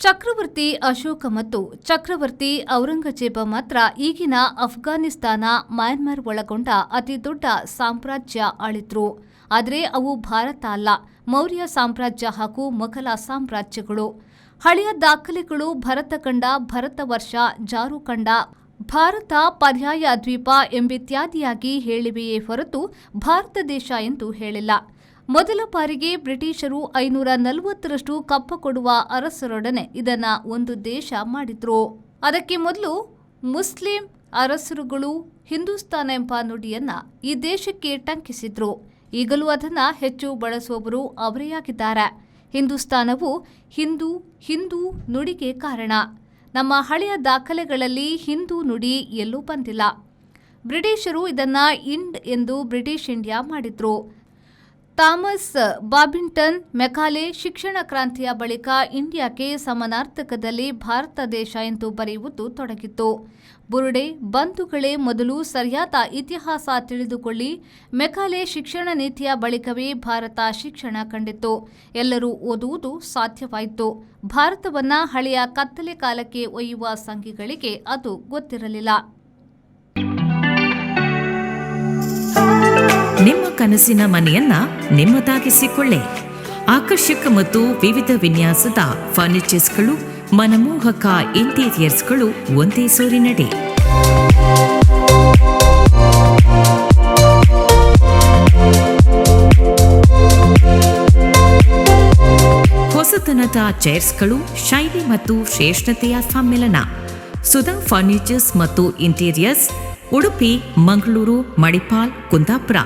ಚಕ್ರವರ್ತಿ ಅಶೋಕ ಮತ್ತು ಚಕ್ರವರ್ತಿ ಔರಂಗಜೇಬ ಮಾತ್ರ ಈಗಿನ ಅಫ್ಘಾನಿಸ್ತಾನ, ಮ್ಯಾನ್ಮಾರ್ ಒಳಗೊಂಡ ಅತಿದೊಡ್ಡ ಸಾಮ್ರಾಜ್ಯ ಆಳಿದ್ರು. ಆದರೆ ಅವು ಭಾರತ ಅಲ್ಲ, ಮೌರ್ಯ ಸಾಮ್ರಾಜ್ಯ ಹಾಗೂ ಮೊಘಲ ಸಾಮ್ರಾಜ್ಯಗಳು. ಹಳೆಯ ದಾಖಲೆಗಳು ಭರತಖಂಡ, ಭರತವರ್ಷ, ಜಾರುಖಂಡ, ಭಾರತ ಪರ್ಯಾಯ ದ್ವೀಪ ಎಂಬಿತ್ಯಾದಿಯಾಗಿ ಹೇಳಿವೆಯೇ ಹೊರತು ಭಾರತ ದೇಶ ಎಂದು ಹೇಳಿಲ್ಲ. ಮೊದಲ ಬಾರಿಗೆ ಬ್ರಿಟಿಷರು 540ರಷ್ಟು ಕಪ್ಪ ಕೊಡುವ ಅರಸರೊಡನೆ ಇದನ್ನ ಒಂದು ದೇಶ ಮಾಡಿದ್ರು. ಅದಕ್ಕೆ ಮೊದಲು ಮುಸ್ಲಿಂ ಅರಸರುಗಳು ಹಿಂದೂಸ್ತಾನ ಎಂಬ ನುಡಿಯನ್ನ ಈ ದೇಶಕ್ಕೆ ಟಂಕಿಸಿದ್ರು. ಈಗಲೂ ಅದನ್ನ ಹೆಚ್ಚು ಬಳಸುವವರು ಅವರೇ ಆಗಿದ್ದಾರೆ. ಹಿಂದೂಸ್ತಾನವು ಹಿಂದೂ ನುಡಿಗೆ ಕಾರಣ. ನಮ್ಮ ಹಳೆಯ ದಾಖಲೆಗಳಲ್ಲಿ ಹಿಂದೂ ನುಡಿ ಎಲ್ಲೂ ಬಂದಿಲ್ಲ. ಬ್ರಿಟಿಷರು ಇದನ್ನ ಇಂಡ್ ಎಂದು ಬ್ರಿಟಿಷ್ ಇಂಡಿಯಾ ಮಾಡಿದ್ರು. ಥಾಮಸ್ ಬಾಬಿಂಗ್ಟನ್ ಮೆಕಾಲೆ ಶಿಕ್ಷಣ ಕ್ರಾಂತಿಯ ಬಳಿಕ ಇಂಡಿಯಾಕ್ಕೆ ಸಮಾನಾರ್ಥಕದಲ್ಲಿ ಭಾರತ ದೇಶ ಎಂದು ಬರೆಯುವುದು ತೊಡಗಿತ್ತು. ಬುರುಡೆ ಬಂಧುಗಳೇ, ಮೊದಲು ಸರಿಯಾದ ಇತಿಹಾಸ ತಿಳಿದುಕೊಳ್ಳಿ. ಮೆಕಾಲೆ ಶಿಕ್ಷಣ ನೀತಿಯ ಬಳಿಕವೇ ಭಾರತ ಶಿಕ್ಷಣ ಕಂಡಿತ್ತು. ಎಲ್ಲರೂ ಓದುವುದು ಸಾಧ್ಯವಾಯಿತು. ಭಾರತವನ್ನ ಹಳೆಯ ಕತ್ತಲೆ ಕಾಲಕ್ಕೆ ಒಯ್ಯುವ ಸಂಘಿಗಳಿಗೆ ಅದು ಗೊತ್ತಿರಲಿಲ್ಲ. ನಿಮ್ಮ ಕನಸಿನ ಮನೆಯನ್ನ ನಿಮ್ಮದಾಗಿಸಿಕೊಳ್ಳಿ. ಆಕರ್ಷಕ ಮತ್ತು ವಿವಿಧ ವಿನ್ಯಾಸದ ಫರ್ನಿಚರ್ಸ್ಗಳು, ಮನಮೋಹಕ ಇಂಟೀರಿಯರ್ಸ್ಗಳು ಒಂದೇ ಸೂರಿನಡಿ. ಹೊಸತನದ ಚೇರ್ಸ್ಗಳು, ಶೈಲಿ ಮತ್ತು ಶ್ರೇಷ್ಠತೆಯ ಸಮ್ಮಿಲನ. ಸುಧಾ ಫರ್ನಿಚರ್ಸ್ ಮತ್ತು ಇಂಟೀರಿಯರ್ಸ್, ಉಡುಪಿ, ಮಂಗಳೂರು, ಮಣಿಪಾಲ್, ಕುಂದಾಪುರ.